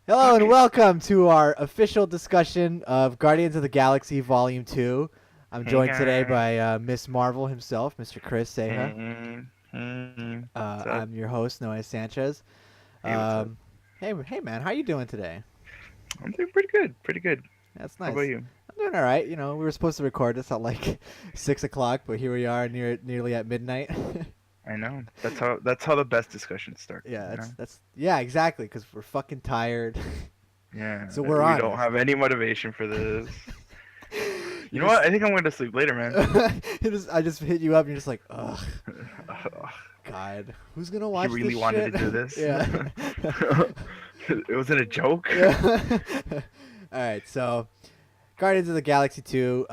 Hello and Okay. welcome to our official discussion of Guardians of the Galaxy Volume 2. I'm Hey joined today guys. by Miss Marvel himself, Mr. Chris Seha. Hey. What's up? I'm your host, Noah Sanchez. Hey, what's up? Um, hey man, how you doing today? I'm doing pretty good. Pretty good. That's How about nice. you? I'm doing all right. You know, we were supposed to record this at like 6 o'clock, but here we are, nearly at midnight. I know. That's how the best discussions start. Yeah, You know. yeah, exactly, because we're fucking tired. Yeah. So we're We don't honest. have any motivation for this. You You know what? just I think I'm going to sleep later, man. I just hit you up and you're just like, ugh, Ugh, God, who's gonna he watch really this wanted to shit? do this. Yeah. It wasn't a joke. Yeah. All right, so Guardians of the Galaxy 2.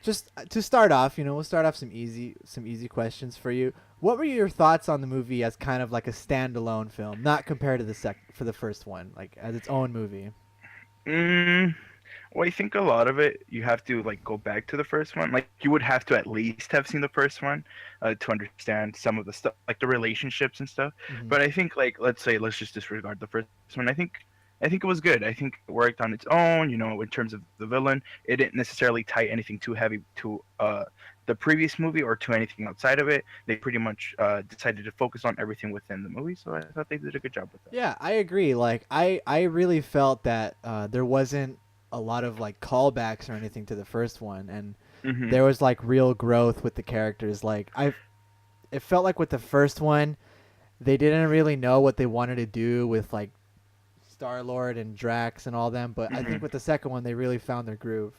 Just to start off, we'll start off some easy questions for you. What were your thoughts on the movie as kind of like a standalone film, not compared to the first one, like as its own movie? Mm, well, I think a lot of it you have to like go back to the first one. Like you would have to at least have seen the first one to understand some of the stuff, like the relationships and stuff. Hmm. But I think like let's just disregard the first one. I think it was good. I think it worked on its own. In terms of the villain, it didn't necessarily tie anything too heavy to the previous movie or to anything outside of it. They pretty much decided to focus on everything within the movie. So I thought they did a good job with that. Yeah, I agree. Like I really felt that there wasn't a lot of like callbacks or anything to the first one, and Hmm. there was like real growth with the characters. Like it felt like with the first one, they didn't really know what they wanted to do with like StarLord and Drax and all them, but I think Hmm. with the second one they really found their groove.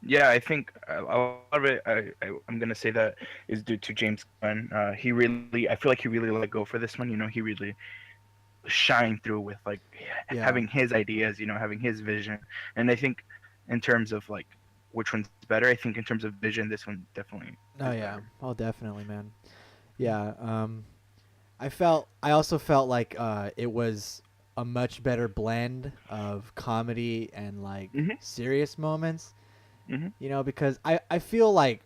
Yeah, I think a lot of it. I'm gonna say that is due to James Gunn. I feel like he really let go for this one. He really shined through with like Yeah. having his ideas. Having his vision. And I think in terms of like which one's better, I think in terms of vision, this one definitely Oh is yeah. better. Oh definitely, man. Yeah. I also felt like it was a much better blend of comedy and like Hmm. serious moments. Hmm. Because I feel like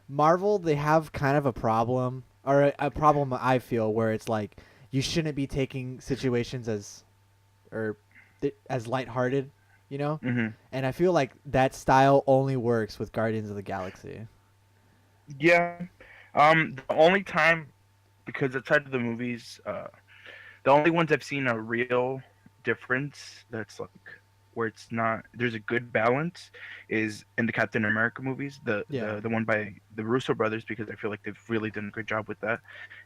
Marvel, they have kind of a problem, or a problem I feel, where it's like you shouldn't be taking situations or as lighthearted, you know? Hmm. And I feel like that style only works with Guardians of the Galaxy. Yeah. The only time because outside of the movies, the only ones I've seen a real difference that's like where it's not there's a good balance is in the Captain America movies, the Yeah. the, the one by the Russo brothers, because I feel like they've really done a good job with that,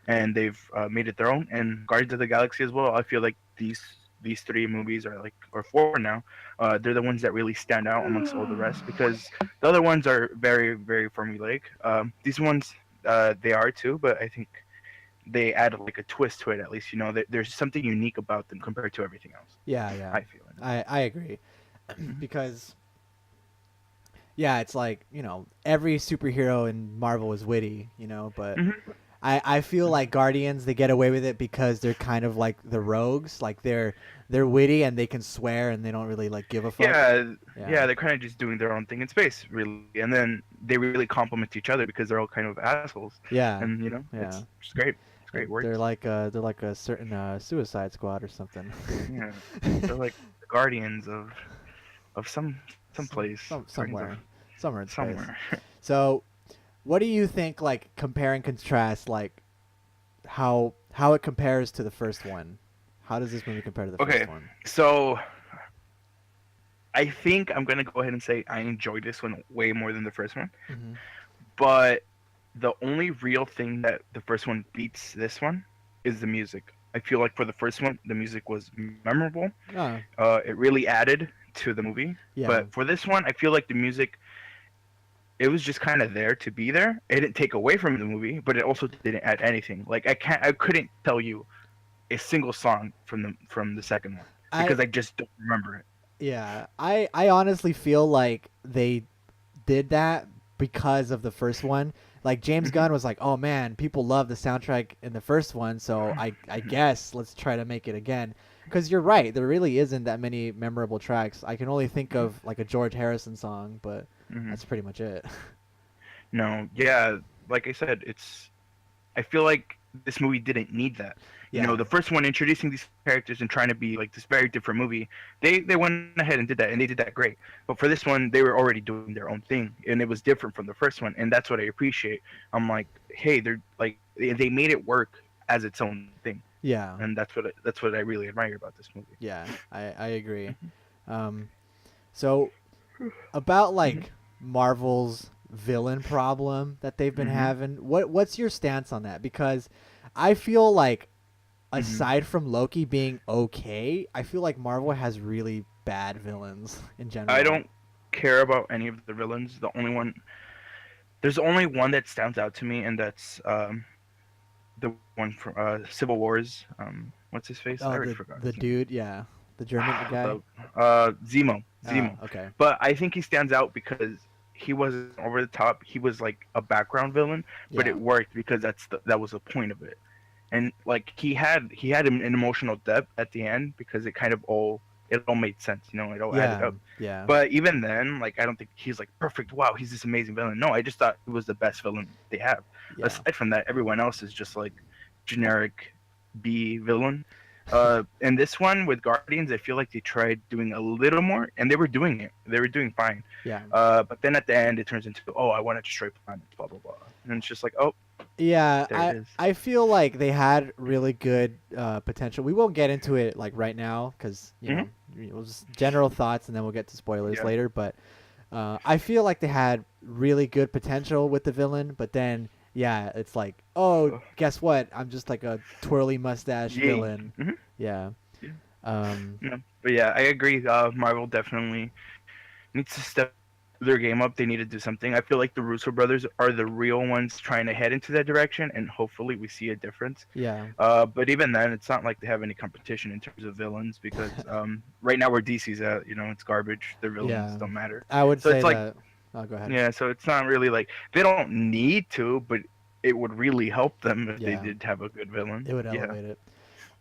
and they've made it their own. And Guardians of the Galaxy as well. I feel like these three movies are like or four now. They're the ones that really stand out amongst all the rest because the other ones are very very formulaic. These ones they are too, but I think they add like a twist to it at least. There's something unique about them compared to everything else. Yeah, yeah. I feel it. I agree. Hmm. Because yeah, it's like, every superhero in Marvel is witty, but Hmm. I feel like Guardians, they get away with it because they're kind of like the rogues, like they're witty and they can swear and they don't really like give a fuck. Yeah, Yeah. yeah, they're kind of just doing their own thing in space, really, and then they really complement each other because they're all kind of assholes, Yeah. and Yeah. it's great. It's great. They're Works. like a certain Suicide Squad or something. Yeah, they're like the guardians of some place. Guardians of Somewhere in space. somewhere. So, what do you think, like, compare and contrast, like, how it compares to the first one? How does this movie compare to the Okay, first one? so I think I'm gonna go ahead and say I enjoyed this one way more than the first one, Hmm. but the only real thing that the first one beats this one is the music. I feel like for the first one, the music was memorable. Oh, It really added to the movie. yeah. But for this one, I feel like the music, it was just kind of there to be there. It didn't take away from the movie, but it also didn't add anything. Like I couldn't tell you a single song from the second one I because I just don't remember it. Yeah. I honestly feel like they did that because of the first one. Like James Hmm. Gunn was like, "Oh man, people love the soundtrack in the first one, so I guess let's try to make it again." Because you're right, there really isn't that many memorable tracks. I can only think of like a George Harrison song, but Hmm. that's pretty much it. No, yeah, like I said, I feel like this movie didn't need that. You know, Yeah. the first one introducing these characters and trying to be like this very different movie, they went ahead and did that, and they did that great. But for this one, they were already doing their own thing, and it was different from the first one, and that's what I appreciate. I'm like, hey, they're like they made it work as its own thing, Yeah. and that's what I really admire about this movie. Yeah. I agree. Um, so about Hmm. like Marvel's villain problem that they've been Hmm. having, what's your stance on that? Because I feel like Hmm. aside from Loki being okay, I feel like Marvel has really bad villains in I general. don't care about any of the villains. There's only one that stands out to me, and that's the one from Civil Wars. What's his face? I Oh, already the forgot his the name. dude, yeah, the German guy. The Zemo, Zemo. Okay. But I think he stands out because he wasn't over the top. He was like a background villain, but Yeah. it worked because that was the point of it. And like he had an emotional depth at the end because it all made sense. You know, it all added Yeah. up. Yeah. But even then, like I don't think he's like perfect. Wow, he's this amazing villain. No, I just thought he was the best villain they have. Yeah. Aside from that, everyone else is just like generic B villain. And this one with Guardians, I feel like they tried doing a little more, and they were doing it. They were doing fine. Yeah. But then at the end, it turns into, oh, I want to destroy planets, blah blah blah, and it's just like, oh, Yeah, there it I is. I feel like they had really good potential. We won't get into it like right now because Hmm. we'll just general thoughts and then we'll get to spoilers Yeah. later. But I feel like they had really good potential with the villain, but then yeah, it's like, oh, Ugh. guess what? I'm just like a twirly mustache Yay. villain. Hmm. Yeah. Yeah. Um, No. But yeah, I agree. Marvel definitely needs to step their game up. They need to do something. I feel like the Russo brothers are the real ones trying to head into that direction, and hopefully we see a difference. yeah. But even then, it's not like they have any competition in terms of villains because right now where DC's at, you know, it's garbage. Their villains Yeah. don't matter. I would So say it's like, that. Oh, go ahead. yeah, so it's not really like they don't need to, but it would really help them if they Yeah. did have a good villain. It would Yeah. elevate it.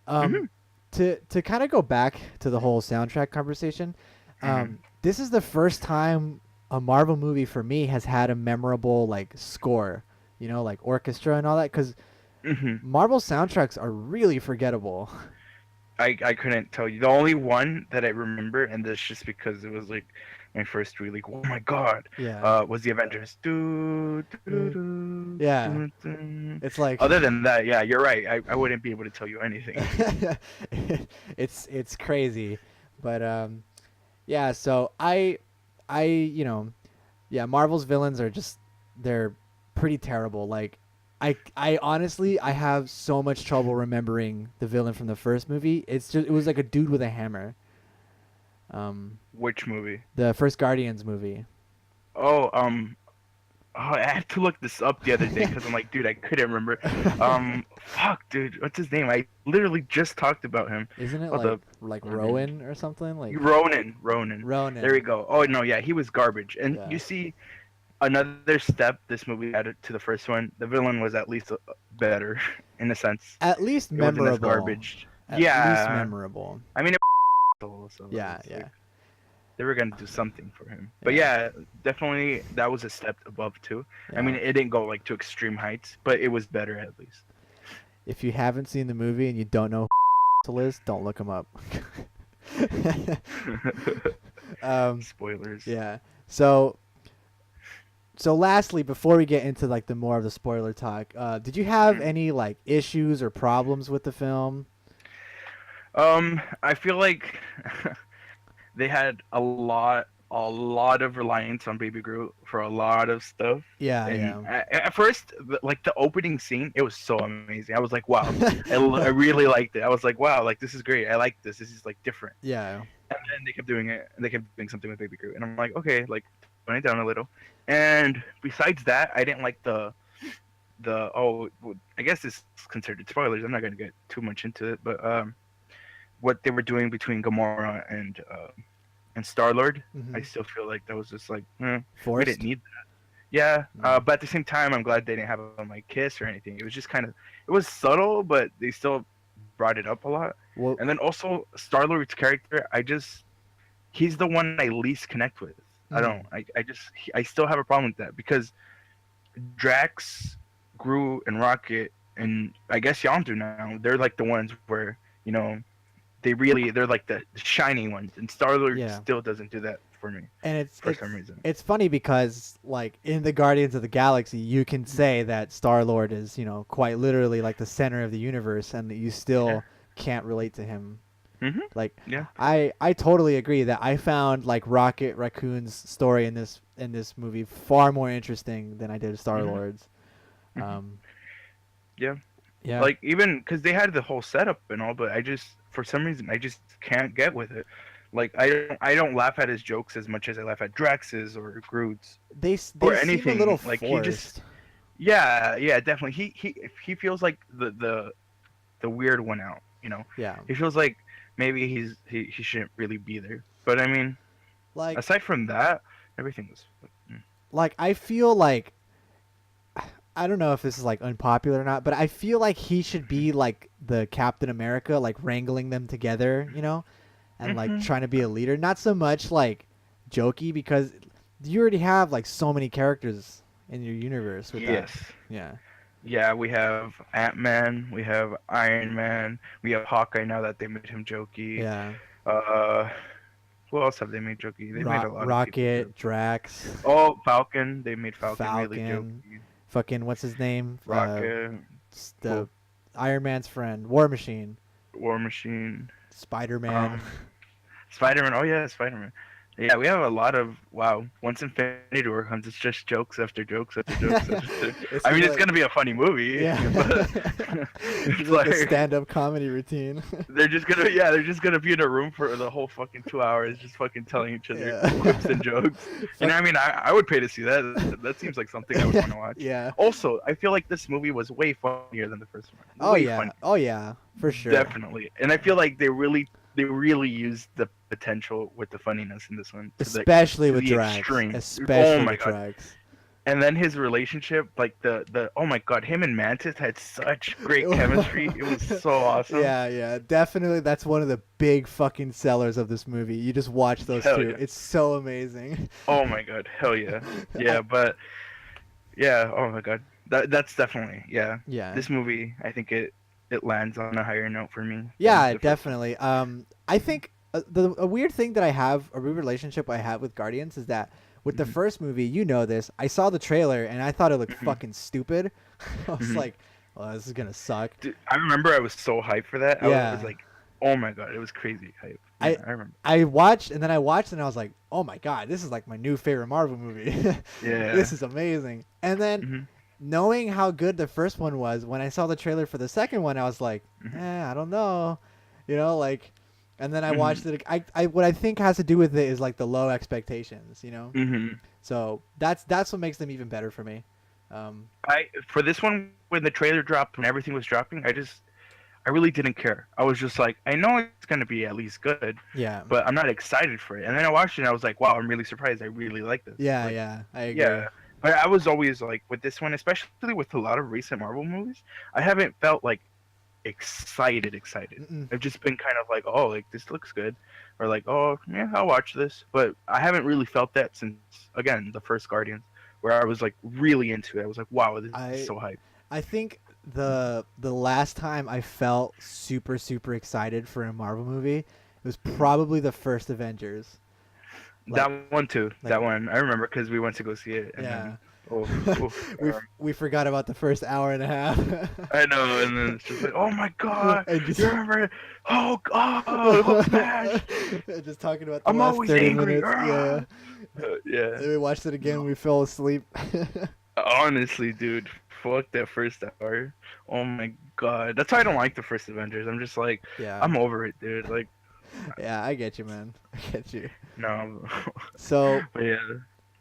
Hmm. To kind of go back to the whole soundtrack conversation, Hmm. this is the first time a Marvel movie for me has had a memorable like score, like orchestra and all that. Because Hmm. Marvel soundtracks are really forgettable. I couldn't tell you. The only one that I remember, and that's just because it was like my first really, oh my god, Yeah, was the Avengers. Do, do, Uh, do, yeah. do, do. It's like Other than that, yeah, you're right. I wouldn't be able to tell you anything. it's crazy, but yeah. So I yeah, Marvel's villains are just they're pretty terrible. Like I honestly I have so much trouble remembering the villain from the first movie. It was like a dude with a hammer. Which movie? The first Guardians movie. Oh, I had to look this up the other day because I'm like, dude, I couldn't remember. Fuck, dude, what's his name? I literally just talked about him. Isn't it Oh, the like Guardians. Rowan or something? Like Ronan. There we Ronan. go. Oh no, yeah, he was garbage. And Yeah. you see, another step this movie added to the first one. The villain was at least better in a sense. At least It wasn't as memorable. garbage. At least Yeah, memorable. I mean, so Yeah, it's yeah. like they were gonna do something for him. But Yeah. yeah, definitely that was a step above too. I mean, Yeah. it didn't go like to extreme heights, but it was better at least. If you haven't seen the movie and you don't know who Liz, don't look him up. um, Spoilers. yeah. So lastly, before we get into like the more of the spoiler talk, did you have any like issues or problems with the film? I feel like they had a lot of reliance on Baby Groot for a lot of stuff. Yeah, And yeah. at first, like the opening scene, it was so amazing. I was like, wow, I really liked it. I was like, wow, like this is great. I like this. This is like different. Yeah. And then they kept doing it, and they kept doing something with Baby Groot, and I'm like, okay, like tone it down a little. And besides that, I didn't like the I guess this is considered spoilers. I'm not gonna get too much into it, but what they were doing between Gamora and StarLord, I Hmm. still feel like that was just like, we Forced. didn't need that. Yeah, Mm. but at the same time, I'm glad they didn't have them like kiss or anything. It was just kind of, it was subtle, but they still brought it up a lot. Well, And then also Star Lord's character, he's the one I least connect with. I mm. don't, I still have a problem with that because Drax, Groot, and Rocket and I guess Yondu now, they're like the ones where, you know, they're like the shiny ones, and StarLord Yeah. still doesn't do that for me And for some reason. it's funny because like in the Guardians of the Galaxy, you can say that Star-Lord is, quite literally like the center of the universe, and that you Yeah. still can't relate to him. Mhm. Like Yeah. I totally agree that I found like Rocket Raccoon's story in this movie far more interesting than I did Mhm. Star-Lord's. Mhm. Um Yeah. yeah. Like even because they had the whole setup and all, but I just for some reason I just can't get with it. Like I don't laugh at his jokes as much as I laugh at Drax's or Groot's They or seem a little anything. Like he just forced. yeah definitely he feels like the weird one out. Yeah. He feels like maybe he shouldn't really be there. But I mean, Like aside from that, everything was. like I feel like I don't know if this is like unpopular or not, but I feel like he should be like the Captain America, like wrangling them together, and like Mm-hmm. trying to be a leader. Not so much like jokey because you already have like so many characters in your universe with that. Yes. Yeah. Yeah, we have Ant-Man, we have Iron Man, we have Hawkeye now that they made him jokey. Yeah. Uh, who else have they made jokey? They made a lot of people Rocket, jokey. Drax, Oh, Falcon, they made Falcon really Falcon, jokey. fucking what's his name? Rocket, The who? Iron Man's friend, War Machine, War Machine, Spider-Man. um, Spider-Man. Oh yeah, Spider-Man. Yeah, we have a lot of wow. Once Infinity War comes, it's just jokes after jokes after jokes after. It's I gonna mean, be it's like gonna be a funny movie, yeah. but It's it's like a like stand-up comedy routine. they're just gonna be in a room for the whole fucking 2 hours, just fucking telling each other quips Yeah. and jokes. Fuck. I mean, I would pay to see that. That seems like something I would want to watch. Yeah. Also, I feel like this movie was way funnier than the first one. Oh Way yeah. funnier. Oh yeah. For sure. Definitely, and I feel like they really used the potential with the funniness in this one Especially to with the Drax. extreme. Oh Especially my with god! Drax. And then his relationship, like the oh my god, him and Mantis had such great chemistry. It was so awesome. Yeah, yeah. Definitely that's one of the big fucking sellers of this movie. You just watch those Hell two. yeah! It's so amazing. Oh my god, hell yeah, yeah. But yeah, oh my god, that's definitely yeah. Yeah. This movie, I think it lands on a higher note for me. Yeah, Than the first one. definitely. I think a weird thing that I have, a weird relationship I have with Guardians is that with the Mhm. first movie, you know this, I saw the trailer and I thought it looked Mhm. fucking stupid. I was Mhm. like, well, this is gonna suck. Dude, I remember I was so hyped for that. I Yeah. was like, oh my god, it was crazy hype. I Yeah, I remember. I watched and then I watched and I was like, oh my god, this is like my new favorite Marvel movie. Yeah. This is amazing. And then hmm knowing how good the first one was, when I saw the trailer for the second one, I was like, hmm I don't know, like. And then I hmm watched it. I what I think has to do with it is like the low expectations. hmm So that's what makes them even better for me. For this one when the trailer dropped when everything was dropping, I really didn't care. I was just like, I know it's gonna be at least good, Yeah. but I'm not excited for it. And then I watched it and I was like, wow, I'm really surprised. I really like this. Yeah, Like, yeah, I agree. yeah. But I was always like with this one, especially with a lot of recent Marvel movies, I haven't felt like excited. Mm-mm. I've just been kind of like, oh, like this looks good, or like, oh, yeah, I'll watch this. But I haven't really felt that since again the first Guardians, where I was like really into it. I was like, wow, this is so hype. I think the last time I felt super super excited for a Marvel movie, it was probably the first Avengers. That one too. like- That one I remember because we went to go see it. And Yeah. Then, oh, we forgot about the first hour and a half. I know, and then it's just like, oh my god, And just- you remember Hulk? Oh, Hulk smash! Just talking about the I'm last always 30 angry. minutes. Yeah. Yeah. Then we watched it again. We fell asleep. Honestly, dude, fuck that first hour. Oh my god, that's why I don't like the first Avengers. I'm just like, Yeah. I'm over it, dude. Like, Yeah, I get you, man. I get you. no. So, But yeah.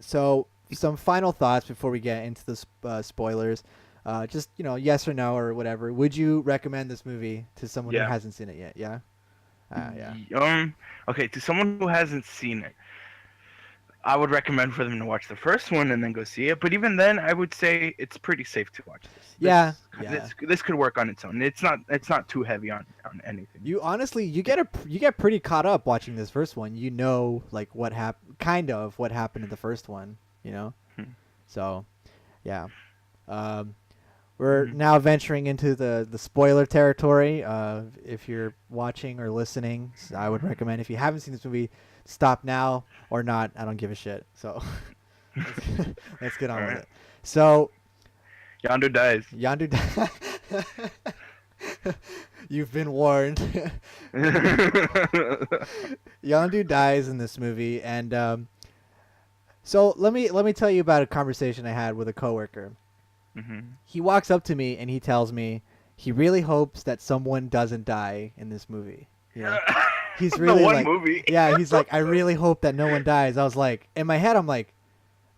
so some final thoughts before we get into the spoilers. Just yes or no or whatever. Would you recommend this movie to someone Yeah. who hasn't seen it yet? Yeah. Yeah. Okay, to someone who hasn't seen it, I would recommend for them to watch the first one and then go see it. But even then, I would say it's pretty safe to watch this. Yeah, This could work on its own. It's not too heavy on anything. You honestly, you get pretty caught up watching this first one. You know, like what kind of what happened in the first one. Hmm. So, yeah. we're now venturing into the spoiler territory. If you're watching or listening, I would recommend, if you haven't seen this movie, stop now or not. I don't give a shit. So let's get on with it. So Yondu dies. Yondu, you've been warned. Yondu dies in this movie, and so let me tell you about a conversation I had with a coworker. Mm-hmm. He walks up to me and he tells me he really hopes that someone doesn't die in this movie. You know, he's really the one like, movie. yeah, he's like, I really hope that no one dies. I was like, in my head, I'm like,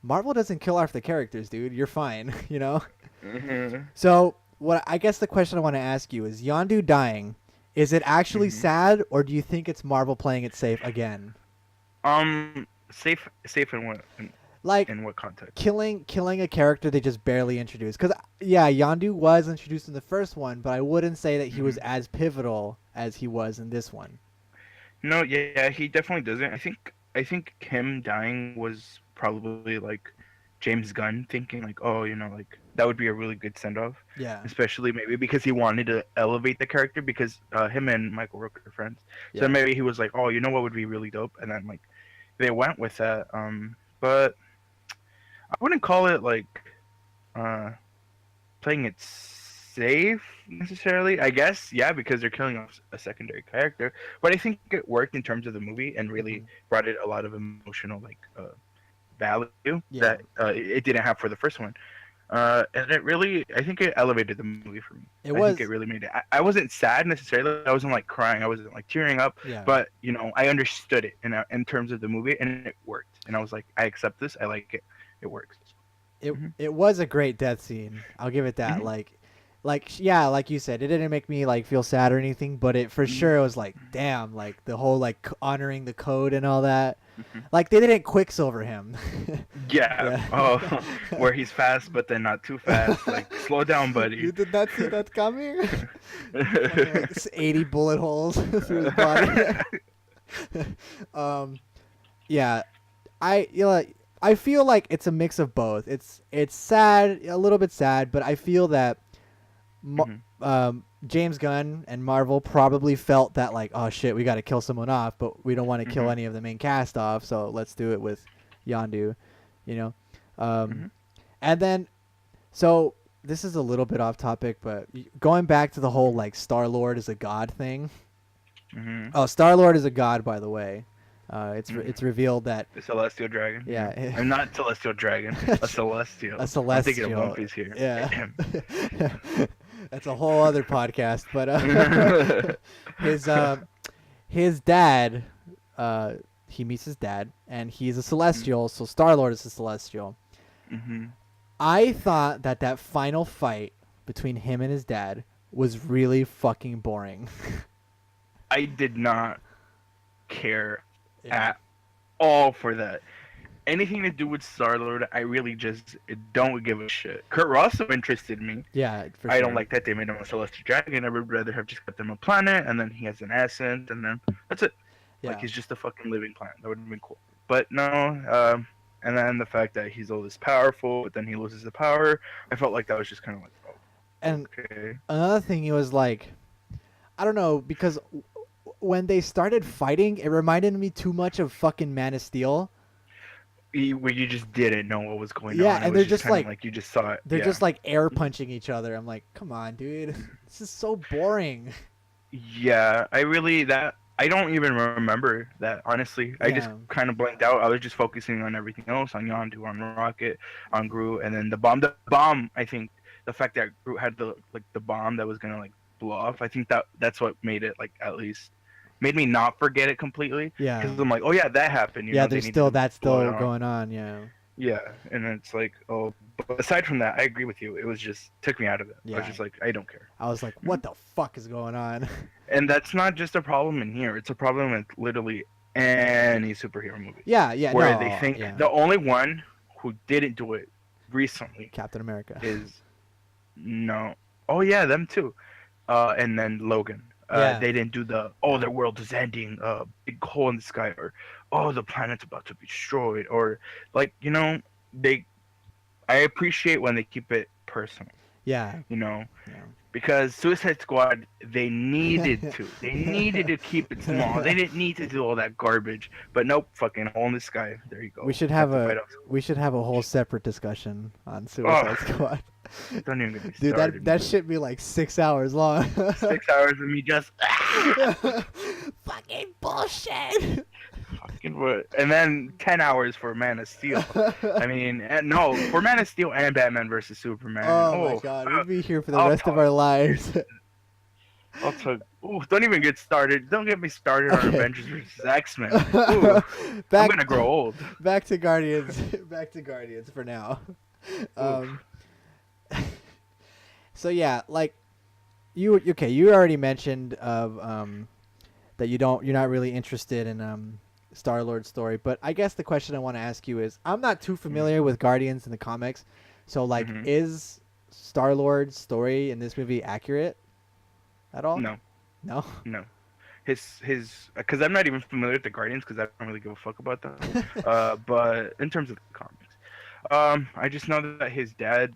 Marvel doesn't kill off the characters, dude. You're fine, you know. Mm-hmm. So what I guess the question I want to ask you is, Yondu dying, is it actually sad, or do you think it's Marvel playing it safe again? Safe in what? Like, in what context? Killing a character they just barely introduced. Because, yeah, Yondu was introduced in the first one, but I wouldn't say that he was as pivotal as he was in this one. No, yeah, he definitely doesn't. I think him dying was probably like James Gunn thinking like, oh, you know, like that would be a really good send off. Yeah. Especially maybe because he wanted to elevate the character, because him and Michael Rooker are friends. Yeah. So maybe he was like, oh, you know what would be really dope, and then like they went with that. But I wouldn't call it like playing it safe necessarily. I guess, yeah, because they're killing off a secondary character. But I think it worked in terms of the movie and really brought it a lot of emotional like value that it didn't have for the first one. And it really, I think it elevated the movie for me. I think it really made it. I wasn't sad necessarily. I wasn't like crying. I wasn't like tearing up. Yeah. But you know, I understood it in terms of the movie, and it worked. And I was like, I accept this. I like it. It works. It was a great death scene. I'll give it that. Yeah, like you said, it didn't make me like feel sad or anything, but it for sure was like, damn, like the whole like honoring the code and all that. Like they didn't Quicksilver him. Yeah. Oh, where he's fast, but then not too fast. Like, slow down, buddy. You did not see that coming. Like 80 bullet holes through his body. Yeah, I feel like it's a mix of both. It's sad, a little bit sad, but I feel that James Gunn and Marvel probably felt that like, oh shit, we got to kill someone off, but we don't want to kill any of the main cast off, so let's do it with Yondu, you know. And then, so this is a little bit off topic, but going back to the whole like StarLord is a god thing. Oh, StarLord is a god, by the way. It's revealed that the celestial dragon. Yeah, I'm not celestial dragon. A celestial. A celestial. I'm thinking of One Piece here. Yeah. That's a whole other podcast, but his dad, he meets his dad, and he's a celestial. So StarLord is a celestial. I thought that final fight between him and his dad was really fucking boring. I did not care at all for that. Anything to do with StarLord, I really just don't give a shit. Kurt Russell interested me. Yeah, for sure. I don't like that they made him a celestial dragon. I would rather have just kept him a planet, and then he has an ascent, and then that's it. Yeah. Like, he's just a fucking living planet. That would have been cool. But no, and then the fact that he's all this powerful, but then he loses the power, I felt like that was just kind of like, oh, and okay. Another thing, he was like, I don't know, because when they started fighting, it reminded me too much of fucking Man of Steel. Where you just didn't know what was going on. Yeah, and they're just like you just saw it. They're just like air punching each other. I'm like, come on, dude, this is so boring. Yeah, I don't even remember that, honestly. I just kind of blanked out. I was just focusing on everything else, on Yondu, on Rocket, on Groot, and then the bomb. The bomb, I think, the fact that Groot had the bomb that was gonna like blow off. I think that's what made it like at least. Made me not forget it completely. Yeah. Because I'm like, oh yeah, that happened. That's still going on. Yeah. Yeah, and it's like, oh, but aside from that, I agree with you. It was just took me out of it. Yeah. I was just like, I don't care. I was like, what the fuck is going on? And that's not just a problem in here. It's a problem with literally any superhero movie. Yeah. Where they think the only one who didn't do it recently, Captain America, is no. Oh yeah, them too. And then Logan. They didn't do the their world is ending, big hole in the sky, or the planet's about to be destroyed, or like, you know, I appreciate when they keep it personal. Yeah. You know, Yeah. because Suicide Squad, they needed to. They needed to keep it small. They didn't need to do all that garbage. But nope, fucking hole in the sky. There you We go. should Have have to a fight off. we should have a whole separate discussion on Oh, Suicide Squad. don't even get me Dude, started. that should be like 6 hours long. 6 hours of me just Fucking bullshit. fucking what? And then 10 hours for Man of Steel. I mean, no, for Man of Steel and Batman versus Superman. Oh my Oh, god, we'd be here for the I'll rest of talk. our lives. I'll talk. Ooh, don't even get started. Don't get me started on Okay. Avengers versus X-Men. Ooh, I'm back, gonna grow old. back to Guardians. Back to Guardians for now. Um, so yeah, like you already mentioned of that you're not really interested in Star-Lord's story, but I guess the question I want to ask you is, I'm not too familiar with Guardians in the comics, so like, is Star-Lord's story in this movie accurate at all? No, No. no. His because I'm not even familiar with the Guardians because I don't really give a fuck about them. But in terms of the comics, I just know that his dad,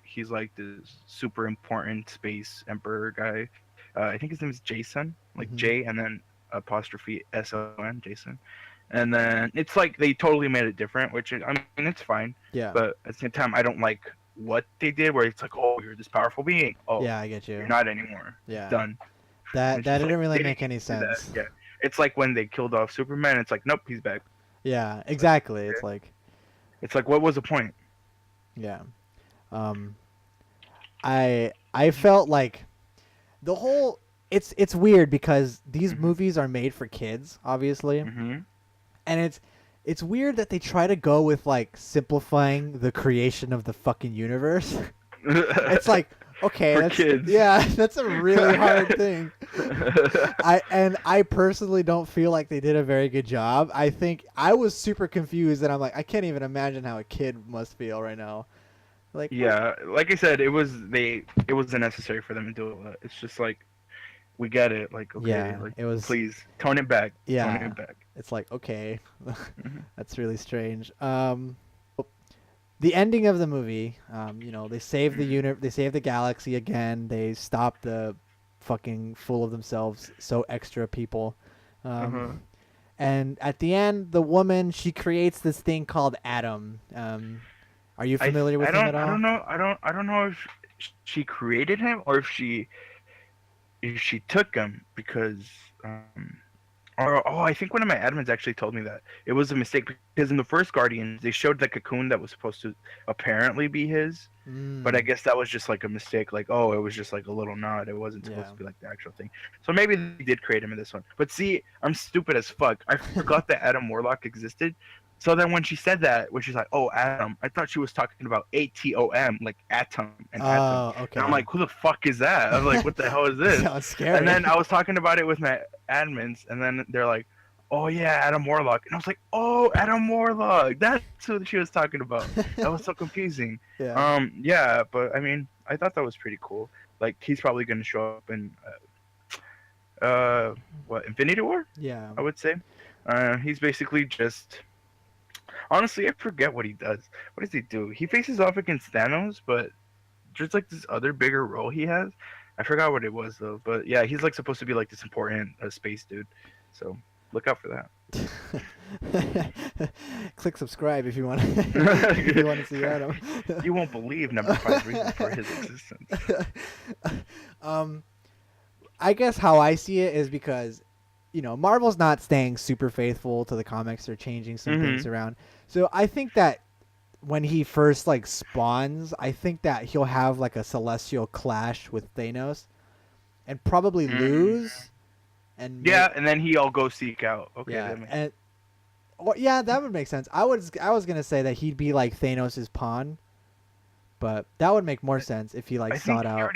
he's like this super important space emperor guy. I think his name is Jason, like J and then apostrophe S-O-N, Jason. And then it's like they totally made it different, which I mean it's fine. Yeah. But at the same time, I don't like what they did, where it's like, oh, you're this powerful being. Oh, Yeah, I get you. you're not anymore. Yeah. Done. That It's just didn't like, really they make didn't any do that. sense. Yeah. It's like when they killed off Superman. It's like, nope, he's back. Yeah, exactly. It's like, It's like, what was the point? yeah. I felt like the whole it's weird because these movies are made for kids, obviously. Mm-hmm. And it's weird that they try to go with like simplifying the creation of the fucking universe. It's like, okay, For that's kids. yeah, that's a really hard thing. I personally don't feel like they did a very good job. I think I was super confused and I'm like, I can't even imagine how a kid must feel right now. Like, Yeah, like I said, it was unnecessary for them to do it. It's just like, we get it. Like, okay, Yeah, like, it was- please tone it back. Yeah. Tone it back. it's like, okay. Mhm. That's really strange. The ending of the movie, they save they save the galaxy again. They stop the fucking fool of themselves, so extra people. And at the end, the woman, she creates this thing called Atom. Are you familiar with him at all? I don't know. I don't know if she created him or if she took him because I think one of my admins actually told me that it was a mistake because in the first Guardians they showed the cocoon that was supposed to apparently be his, but I guess that was just like a mistake. Like, oh, it was just like a little nod. It wasn't supposed to be like the actual thing. So maybe they did create him in this one. But see, I'm stupid as fuck. I forgot that Adam Warlock existed. So then when she said that, when she's like, "Oh, Atom," I thought she was talking about ATOM, like atom and atom. Okay. And I'm like, "Who the fuck is that?" I'm like, "What the hell is this?" Sounds scary. And then I was talking about it with my admins, and then they're like, "Oh yeah, Adam Warlock," and I was like, "Oh, Adam Warlock, that's who she was talking about." That was so confusing. Yeah. Yeah, but I mean, I thought that was pretty cool. Like, he's probably gonna show up in Infinity War, Yeah. I would say. He's basically just. Honestly, I forget what he does. What does he do? He faces off against Thanos, but there's like this other bigger role he has. I forgot what it was though. But yeah, he's like supposed to be like this important space dude. So look out for that. Click subscribe if you want. If you want to see Adam. You won't believe number 5 reason for his existence. I guess how I see it is because, Marvel's not staying super faithful to the comics. They're changing some things around. So I think that when he first like spawns, I think that he'll have like a celestial clash with Thanos, and probably lose. And and then he'll go seek out. Okay. Yeah, that would make sense. I was gonna say that he'd be like Thanos' pawn, but that would make more sense if he like sought out.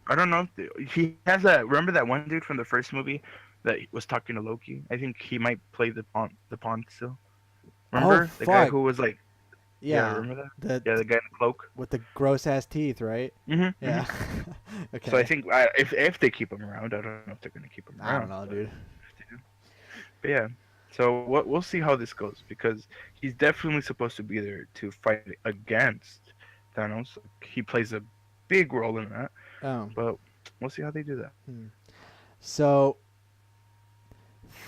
I don't know if he has that. Remember that one dude from the first movie that was talking to Loki? I think he might play the pawn still. Remember the guy who was like. Yeah, remember that? The guy in the cloak with the gross ass teeth, right? Mm-hmm. Yeah. Okay. So I think if they keep him around, I don't know if they're gonna keep him around. I don't know, dude. But yeah, so we'll see how this goes because he's definitely supposed to be there to fight against Thanos. He plays a big role in that. Oh. But we'll see how they do that. So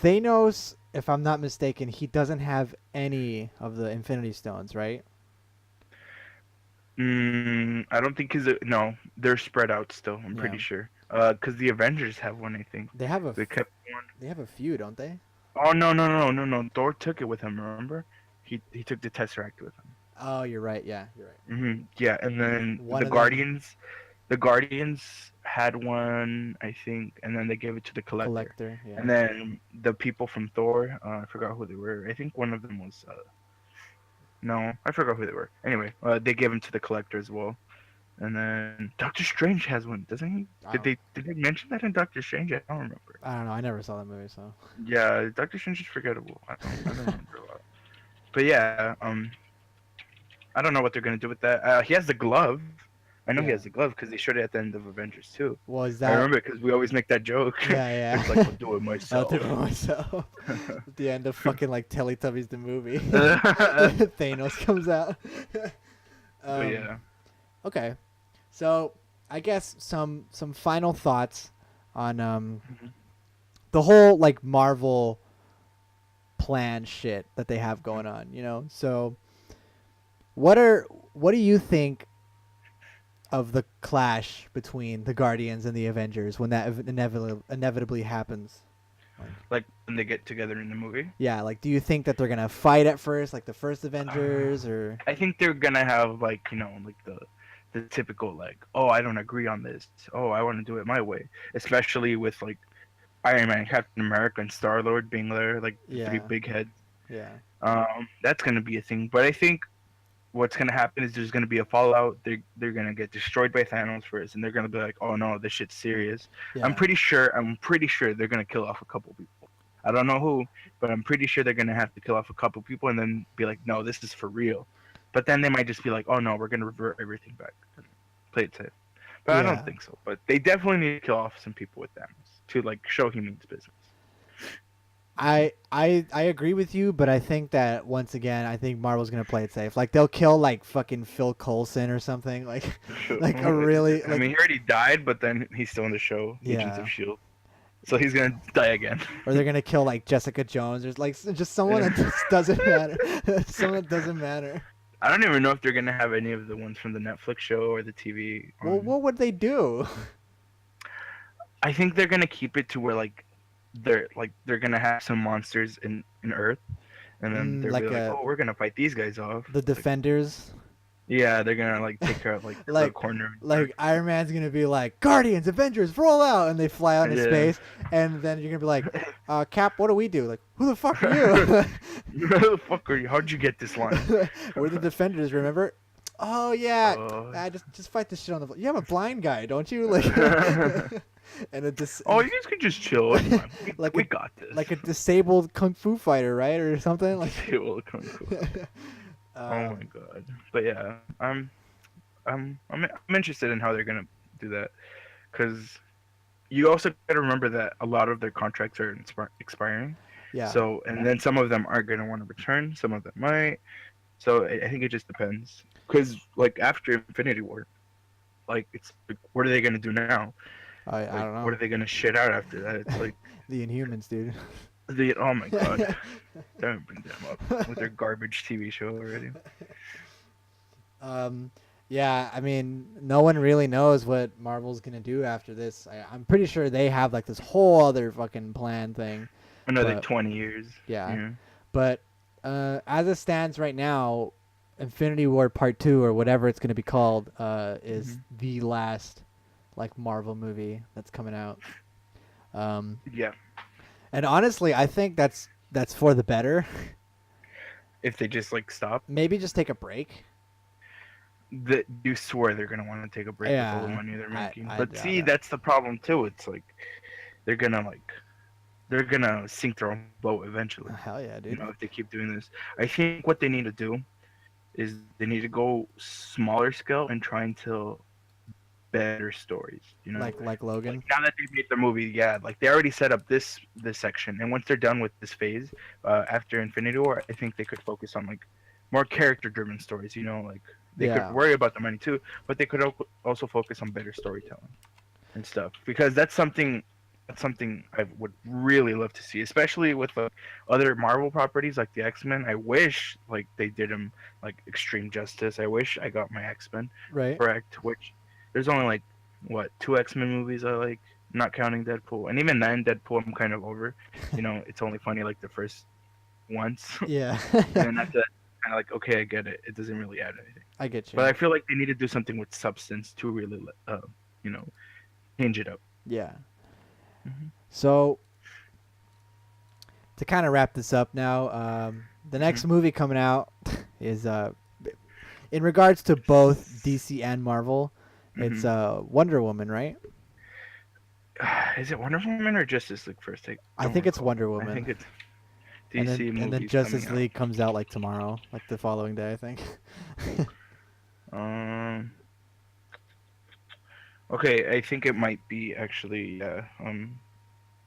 Thanos, if I'm not mistaken, he doesn't have any of the Infinity Stones, right? I don't think no, they're spread out still. I'm Yeah. pretty sure. Cause the Avengers have one, I think. They have They kept one. they have a few, don't they? Oh no! Thor took it with him. Remember? He took the Tesseract with him. Oh, you're right. Yeah, you're right. Yeah, and then One the of them, Guardians, the Guardians had one, I think, and then they gave it to the Collector. yeah. And then the people from Thor, I forgot who they were. I think one of them was. No, I forgot who they were. Anyway, they gave him to the Collector as well. And then Doctor Strange has one, doesn't he? Did they mention that in Doctor Strange? I don't remember. I don't know. I never saw that movie, so. Yeah, Doctor Strange is forgettable. I don't remember a lot. But yeah, I don't know what they're gonna do with that. He has the glove. I know he has the glove because they showed it at the end of Avengers too. Well, is I that? remember because we always make that joke. Yeah. It's like, I'll do it I'll myself. do it myself. At the end of fucking like Teletubbies the movie, Thanos comes out. But yeah. Okay, so I guess some final thoughts on the whole like Marvel plan shit that they have going on. You know, so what do you think of the clash between the Guardians and the Avengers when that inevitably happens? Like when they get together in the movie. Yeah, like do you think that they're gonna fight at first, like the first Avengers, or? I think they're gonna have like like the typical like, oh, I don't agree on this. Oh, I want to do it my way. Especially with like Iron Man, Captain America, and StarLord being there, like three big heads. Yeah. That's gonna be a thing. But I think what's gonna happen is there's gonna be a fallout. They're gonna get destroyed by Thanos first, and they're gonna be like, oh no, this shit's serious. Yeah. I'm pretty sure they're gonna kill off a couple people. I don't know who, but I'm pretty sure they're gonna have to kill off a couple people and then be like, no, this is for real. But then they might just be like, oh no, we're gonna revert everything back, play it safe. But I don't think so. But they definitely need to kill off some people with Thanos to like show he means business. I agree with you, but I think that once again, I think Marvel's gonna play it safe. Like they'll kill like fucking Phil Coulson or something, like a really. Like, I mean, he already died, but then he's still in the show, Agents of Shield. So he's gonna die again. Or they're gonna kill like Jessica Jones, or like just someone that just doesn't matter. Someone that doesn't matter. I don't even know if they're gonna have any of the ones from the Netflix show or the TV. Well, what would they do? I think they're gonna keep it to where like they're gonna have some monsters in Earth, and then they're like, oh, we're gonna fight these guys off. The Defenders. Yeah, they're gonna like take care of like the corner. Like Iron Man's gonna be like, Guardians, Avengers, roll out, and they fly out into space, and then you're gonna be like, Cap, what do we do? Like, who the fuck are you? Who the fuck are you? How'd you get this line? We're the Defenders, remember? Oh yeah, just fight this shit on the floor. You have a blind guy, don't you? Like, and you guys could just chill. We got this. Like a disabled kung fu fighter, right, or something like. Disabled kung fu. Oh my god! But yeah, I'm interested in how they're gonna do that, because you also gotta remember that a lot of their contracts are expiring. Yeah. So and then some of them aren't gonna want to return. Some of them might. So I think it just depends. Because like after Infinity War, like it's like, what are they gonna do now? I don't know. What are they gonna shit out after that? It's like the Inhumans, dude. Oh my god. Don't bring them up with their garbage TV show already. Yeah, I mean, no one really knows what Marvel's gonna do after this. I'm pretty sure they have like this whole other fucking plan thing. Another 20 years. Yeah. But as it stands right now, Infinity War Part 2 or whatever it's gonna be called is the last like Marvel movie that's coming out. Yeah. And honestly, I think that's for the better. If they just like stop. Maybe just take a break. You swear they're gonna want to take a break with all the money they're making. But see, that's the problem too. It's like they're gonna sink their own boat eventually. Hell yeah, dude. If they keep doing this. I think what they need to do is they need to go smaller scale and try and tell better stories, like Logan. Now that they made the movie, like they already set up this section, and once they're done with this phase, after Infinity War, I think they could focus on like more character driven stories, like They could Yeah. worry about the money too, but they could also focus on better storytelling and stuff, because that's something I would really love to see, especially with like other Marvel properties like the X-Men. I wish like they did them like extreme justice. I wish I got my X-Men Right. correct, which there's only like what, two X-Men movies I like, not counting Deadpool, and even then Deadpool I'm kind of over. It's only funny like the first once, Yeah. and then after that, kind of like, okay, I get it. It doesn't really add anything. I get you. But I feel like they need to do something with substance to really, you know, change it up. Yeah. Hmm. So to kind of wrap this up now, the next Hmm. movie coming out is in regards to both DC and Marvel, it's Hmm. Wonder Woman, right? Is it Wonder Woman or Justice League first? I I don't think it's recall. Wonder I think Woman. it's And DC then movies coming Justice out. League comes out like tomorrow, like the following day, I think. Um. Okay, I think it might be actually. Yeah.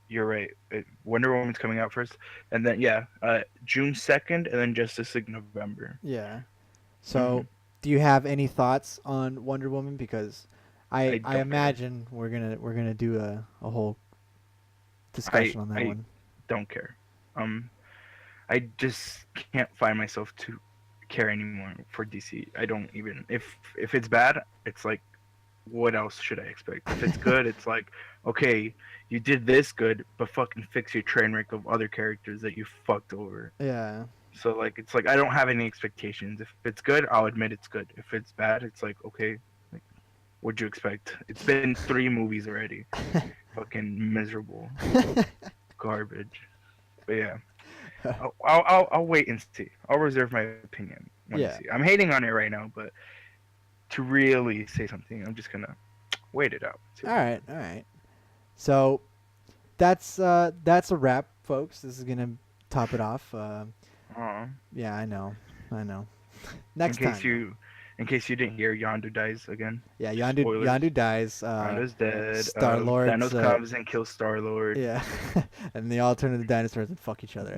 You're right. Wonder Woman's coming out first, and then yeah, June 2nd, and then Justice League November. Yeah. Hmm. So, do you have any thoughts on Wonder Woman? Because I I don't care. imagine we're gonna do a whole I discussion on that I one. don't care. Um, I just can't find myself to care anymore for DC. I don't even, if it's bad, it's like, what else should I expect? If it's good, it's like, okay, you did this good, but fucking fix your train wreck of other characters that you fucked over. Yeah. So like, it's like I don't have any expectations. If it's good, I'll admit it's good. If it's bad, it's like, okay, like, what'd you expect? It's been three movies already. Fucking miserable garbage. But yeah. I'll wait and see. I'll reserve my opinion when I Yeah. see. I'm hating on it right now, but to really say something, I'm just gonna wait it out. See All what right. All right. So that's a wrap, folks. This is gonna top it off. happens. Yeah, I know. I know. In Next case time. you didn't hear, Yondu dies again. Yeah, Spoilers. Yondu dies. Yondu's dead. Star Lord's. Thanos comes and kills Star Lord. Yeah, and they all turn into dinosaurs and fuck each other.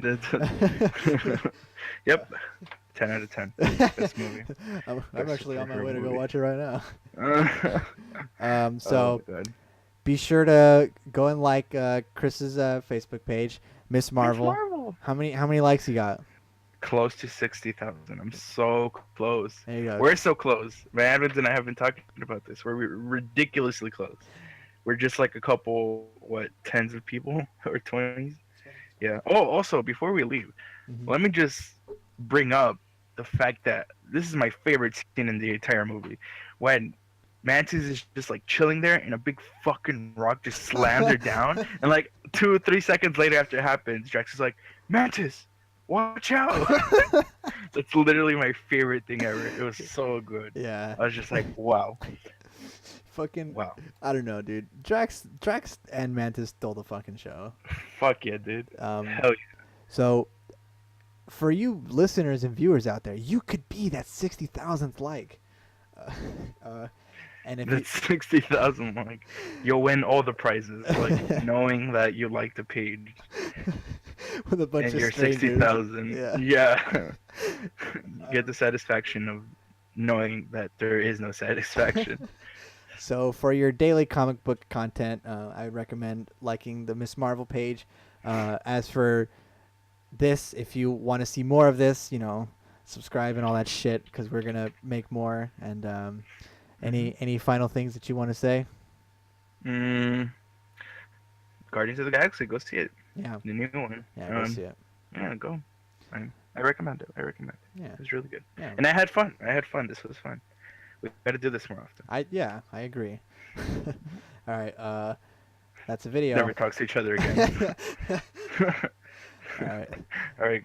Yep. 10 out of 10. Best movie. I'm Best actually on my superhero way to go movie. watch it right now. Oh So my god. be sure to go and like Chris's Facebook page, Miss Miss Marvel. Marvel. How many likes you got? Close to 60,000. I'm so close. There you go. We're so close. Man, Evans and I have been talking about this. We're ridiculously close. We're just like a couple, what, tens of people or 20s? Yeah. Oh, also, before we leave, Mhm. let me just bring up the fact that this is my favorite scene in the entire movie. When Mantis is just like chilling there and a big fucking rock just slams her down. And like 2 or 3 seconds later after it happens, Drax is like, Mantis, watch out. That's literally my favorite thing ever. It was so good. Yeah. I was just like, wow. Fucking. Wow. I don't know, dude. Drax and Mantis stole the fucking show. Fuck yeah, dude. Hell yeah. So, for you listeners and viewers out there, you could be that 60,000th like. And if That's 60,000. Like, you'll win all the prizes. Like, knowing that you like the page with a bunch and of you're strangers. 60,000. Yeah. Yeah. You get the satisfaction of knowing that there is no satisfaction. So for your daily comic book content, I recommend liking the Miss Marvel page. As for this, if you want to see more of this, subscribe and all that shit because we're gonna make more. And any final things that you want to say? Guardians of the Galaxy, go see it. Yeah. The new one. Yeah, go see it. Yeah, go. I recommend it. Yeah. It was really good. Yeah. And I had fun. This was fun. We gotta do this more often. I agree. All right. That's a video. Never talk to each other again. All right. All right.